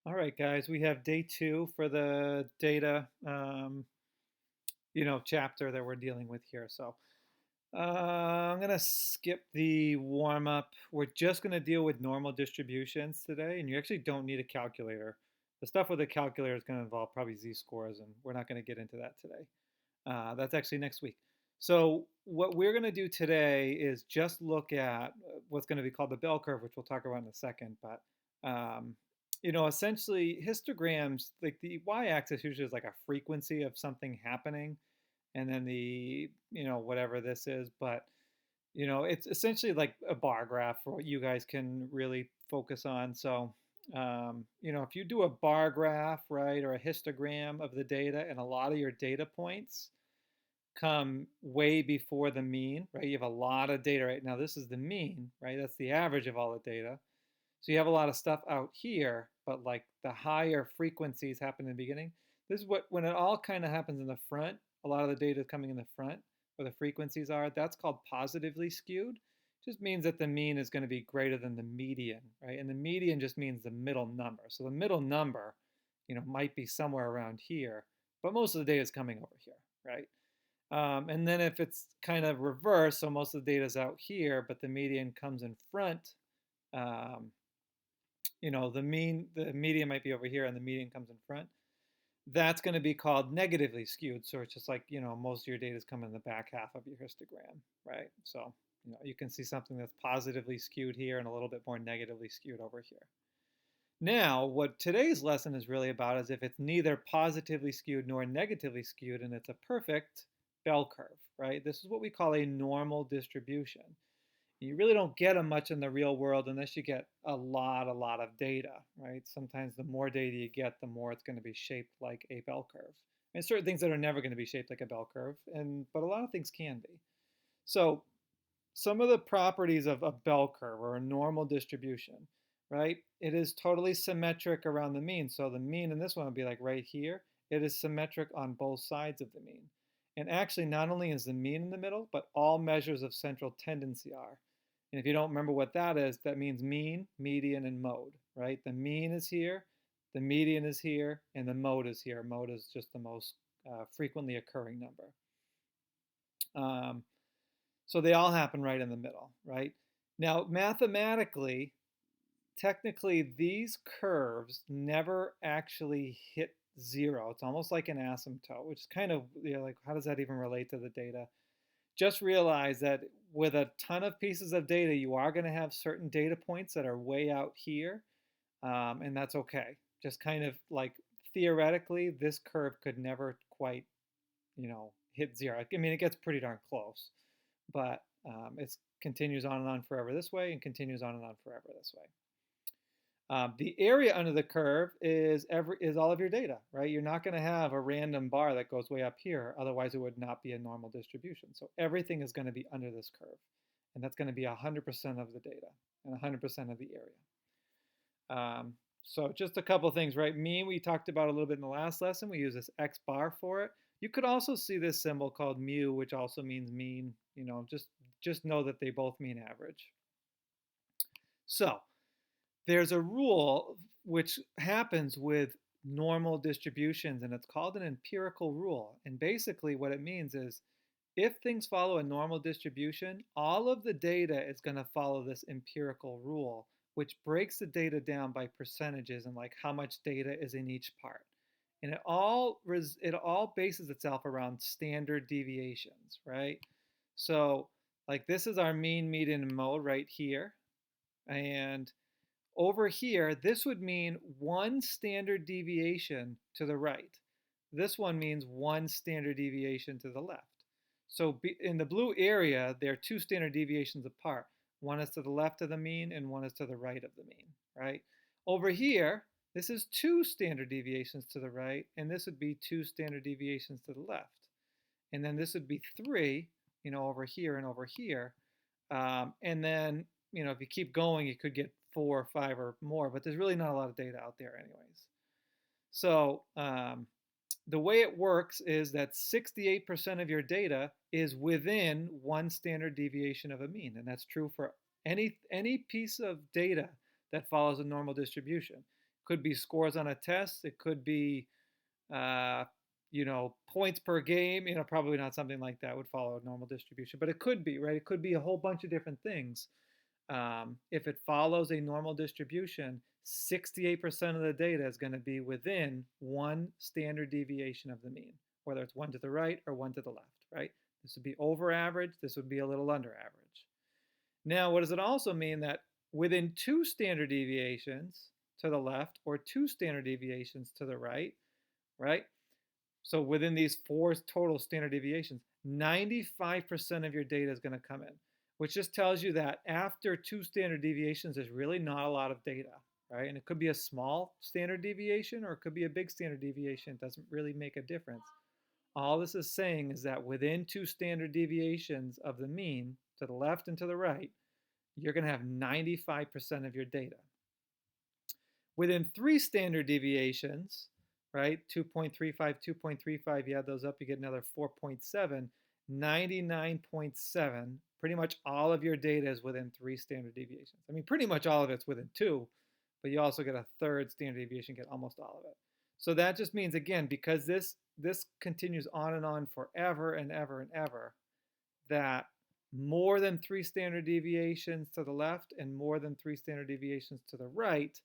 All right, guys, we have day two for the data, chapter that we're dealing with here. So I'm going to skip the warm up. We're just going to deal with normal distributions today, and you actually don't need a calculator. The stuff with a calculator is going to involve probably z-scores, and we're not going to get into that today. That's actually next week. So what we're going to do today is just look at what's going to be called the bell curve, which we'll talk about in a second. But essentially histograms, like the y-axis usually is like a frequency of something happening, and then the whatever this is. But it's essentially like a bar graph for what you guys can really focus on. So if you do a bar graph, right, or a histogram of the data, and a lot of your data points come way before the mean, right? You have a lot of data right now. This is the mean, right? That's the average of all the data. So you have a lot of stuff out here, but like the higher frequencies happen in the beginning. This is when it all kind of happens in the front. A lot of the data is coming in the front where the frequencies are. That's called positively skewed. Just means that the mean is going to be greater than the median, right? And the median just means the middle number. So the middle number, might be somewhere around here, but most of the data is coming over here, right? And then if it's kind of reversed, so most of the data is out here, but the median comes in front, um, the median might be over here and the median comes in front. That's going to be called negatively skewed. So it's just like, most of your data is coming in the back half of your histogram, right? So, you can see something that's positively skewed here and a little bit more negatively skewed over here. Now, what today's lesson is really about is if it's neither positively skewed nor negatively skewed and it's a perfect bell curve, right? This is what we call a normal distribution. You really don't get them much in the real world unless you get a lot of data, right? Sometimes the more data you get, the more it's going to be shaped like a bell curve. And certain things that are never going to be shaped like a bell curve, but a lot of things can be. So some of the properties of a bell curve or a normal distribution, right? It is totally symmetric around the mean. So the mean in this one would be like right here. It is symmetric on both sides of the mean. And actually, not only is the mean in the middle, but all measures of central tendency are. And if you don't remember what that is, that means mean, median, and mode, right? The mean is here, the median is here, and the mode is here. Mode is just the most frequently occurring number. So they all happen right in the middle, right? Now, mathematically, technically, these curves never actually hit zero. It's almost like an asymptote, which is kind of, like, how does that even relate to the data? Just realize that with a ton of pieces of data, you are going to have certain data points that are way out here, and that's okay. Just kind of like theoretically, this curve could never quite, hit zero. I mean, it gets pretty darn close, but it continues on and on forever this way and continues on and on forever this way. The area under the curve is all of your data, right? You're not going to have a random bar that goes way up here, otherwise it would not be a normal distribution. So everything is going to be under this curve, and that's going to be 100% of the data and 100% of the area. So just a couple things, right? Mean we talked about a little bit in the last lesson. We use this X bar for it. You could also see this symbol called mu, which also means mean. Just know that they both mean average. So there's a rule which happens with normal distributions, and it's called an empirical rule. And basically what it means is if things follow a normal distribution, all of the data is going to follow this empirical rule, which breaks the data down by percentages and like how much data is in each part. And it all bases itself around standard deviations, right? So like this is our mean, median, and mode right here. And over here, this would mean one standard deviation to the right. This one means one standard deviation to the left. So in the blue area, there are two standard deviations apart. One is to the left of the mean and one is to the right of the mean, right? Over here, this is two standard deviations to the right, and this would be two standard deviations to the left. And then this would be three, over here and over here. And then, if you keep going, you could get 4 or 5 or more, but there's really not a lot of data out there anyways. So the way it works is that 68% of your data is within one standard deviation of a mean, and that's true for any piece of data that follows a normal distribution. Could be scores on a test. It could be, uh, points per game. Probably not something like that would follow a normal distribution, but it could be, right? It could be a whole bunch of different things. If it follows a normal distribution, 68% of the data is going to be within one standard deviation of the mean, whether it's one to the right or one to the left, right? This would be over average. This would be a little under average. Now, what does it also mean? That within two standard deviations to the left or two standard deviations to the right, right? So within these four total standard deviations, 95% of your data is going to come in, which just tells you that after two standard deviations, there's really not a lot of data, right? And it could be a small standard deviation or it could be a big standard deviation. It doesn't really make a difference. All this is saying is that within two standard deviations of the mean, to the left and to the right, you're going to have 95% of your data. Within three standard deviations, right, 2.35, 2.35, you add those up, you get another 4.7, 99.7, pretty much all of your data is within three standard deviations. I mean, pretty much all of it's within two, but you also get a third standard deviation, get almost all of it. So that just means, again, because this continues on and on forever and ever and ever, that more than three standard deviations to the left and more than three standard deviations to the right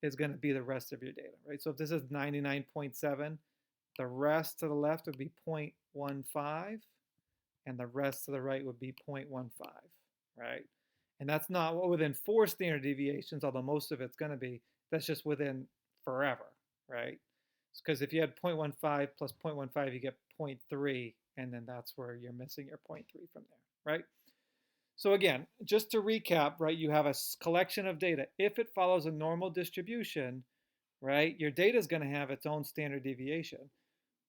is going to be the rest of your data, right? So if this is 99.7, the rest to the left would be 0.15, and the rest to the right would be 0.15, right? And that's not within four standard deviations, although most of it's going to be. That's just within forever, right? Because if you had 0.15 plus 0.15, you get 0.3, and then that's where you're missing your 0.3 from there, right? So again, just to recap, right, you have a collection of data. If it follows a normal distribution, right, your data is going to have its own standard deviation.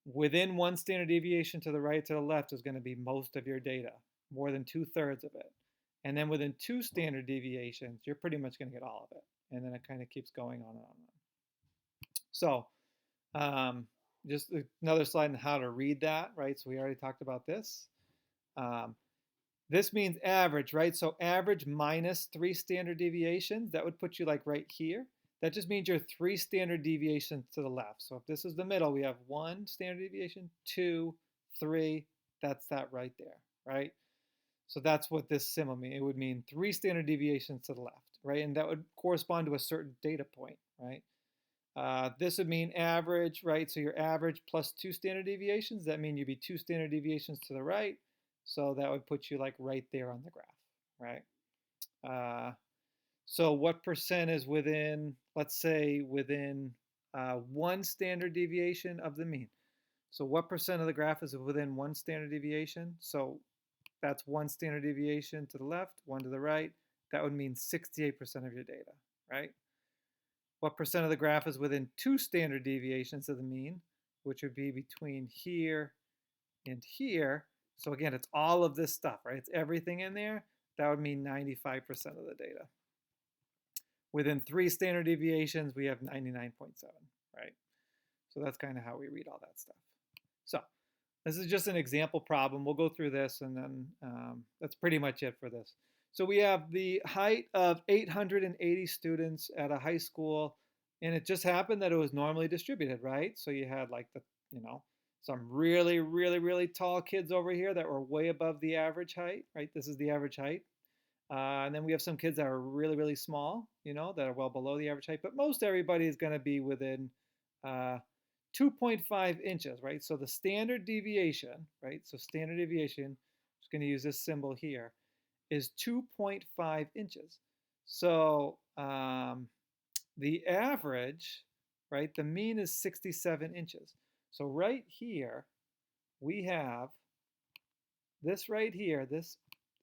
Within one standard deviation to the right, to the left is going to be most of your data, more than 2/3 of it. And then within two standard deviations, you're pretty much going to get all of it. And then it kind of keeps going on and on and on. So just another slide on how to read that, right? So we already talked about this. This means average, right? So average minus three standard deviations, that would put you like right here. That just means you're three standard deviations to the left. So if this is the middle, we have one standard deviation, 2, 3, that's that right there, right? So that's what this symbol means. It would mean three standard deviations to the left, right? And that would correspond to a certain data point, right? This would mean average, right? So your average plus two standard deviations, that means you'd be two standard deviations to the right. So that would put you like right there on the graph, right? So what percent is within, let's say, within one standard deviation of the mean? So what percent of the graph is within one standard deviation? So that's one standard deviation to the left, one to the right. That would mean 68% of your data, right? What percent of the graph is within two standard deviations of the mean, which would be between here and here. So again, it's all of this stuff, right? It's everything in there. That would mean 95% of the data. Within three standard deviations, we have 99.7, right? So that's kind of how we read all that stuff. So this is just an example problem. We'll go through this, and then that's pretty much it for this. So we have the height of 880 students at a high school, and it just happened that it was normally distributed, right? So you had like some really, really, really tall kids over here that were way above the average height, right? This is the average height. And then we have some kids that are really, really small, that are well below the average height. But most everybody is going to be within 2.5 inches, right? So the standard deviation, right? So standard deviation, I'm just going to use this symbol here, is 2.5 inches. So the average, right, the mean is 67 inches. So right here, we have this right here, this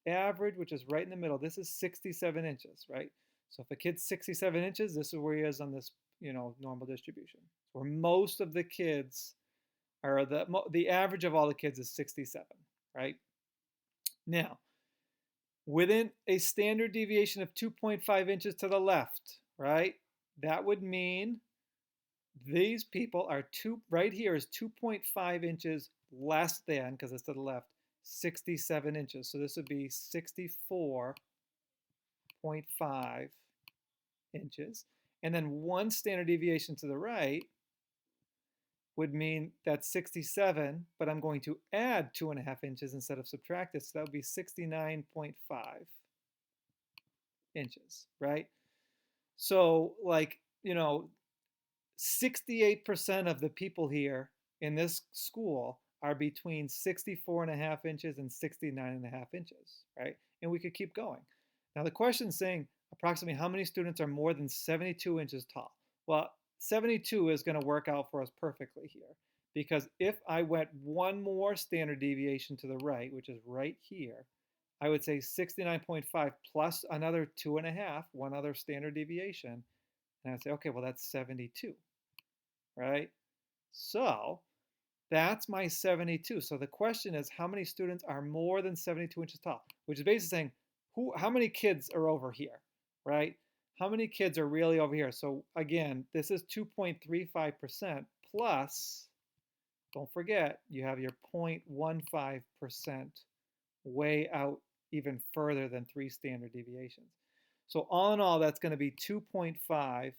average, which is right in the middle. This is 67 inches, right? So if a kid's 67 inches, this is where he is on this, normal distribution. Where most of the kids are, the average of all the kids is 67, right? Now, within a standard deviation of 2.5 inches to the left, right? That would mean these people are right here is 2.5 inches less than, because it's to the left, 67 inches. So this would be 64.5 inches. And then one standard deviation to the right would mean that's 67, but I'm going to add 2.5 inches instead of subtract it. So that would be 69.5 inches, right? So like, 68% of the people here in this school are between 64.5 inches and 69.5 inches, right? And we could keep going. Now the question is saying approximately how many students are more than 72 inches tall? Well, 72 is going to work out for us perfectly here, because if I went one more standard deviation to the right, which is right here, I would say 69.5 plus another 2.5, one other standard deviation, and I'd say, okay, well, that's 72, right? So that's my 72. So the question is, how many students are more than 72 inches tall? Which is basically saying, how many kids are over here, right? How many kids are really over here? So again, this is 2.35% plus, don't forget, you have your 0.15% way out even further than 3 standard deviations. So all in all, that's going to be 2.5%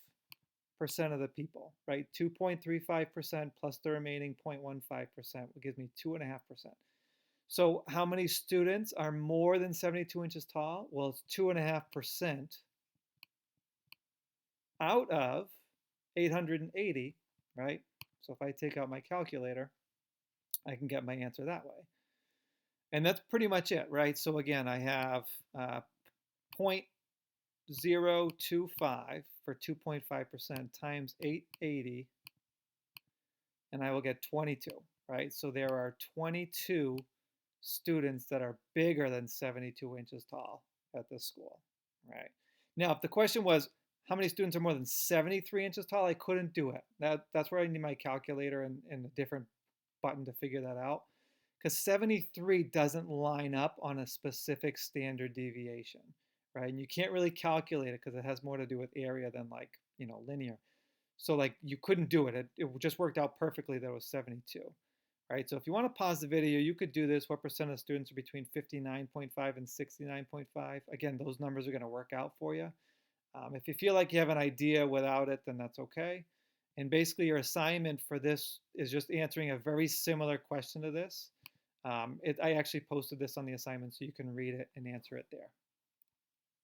of the people, right? 2.35% plus the remaining 0.15% gives me 2.5%. So how many students are more than 72 inches tall? Well, it's 2.5% out of 880, right? So if I take out my calculator, I can get my answer that way. And that's pretty much it, right? So again, I have 0.025 for 2.5% times 880, and I will get 22, right? So there are 22 students that are bigger than 72 inches tall at this school, right? Now, if the question was, how many students are more than 73 inches tall? I couldn't do it. That's where I need my calculator and a different button to figure that out. Because 73 doesn't line up on a specific standard deviation, right? And you can't really calculate it because it has more to do with area than like, linear. So like you couldn't do it. It just worked out perfectly that it was 72. Right, so if you want to pause the video, you could do this. What percent of students are between 59.5 and 69.5? Again, those numbers are going to work out for you. If you feel like you have an idea without it, then that's okay. And basically your assignment for this is just answering a very similar question to this. I actually posted this on the assignment so you can read it and answer it there.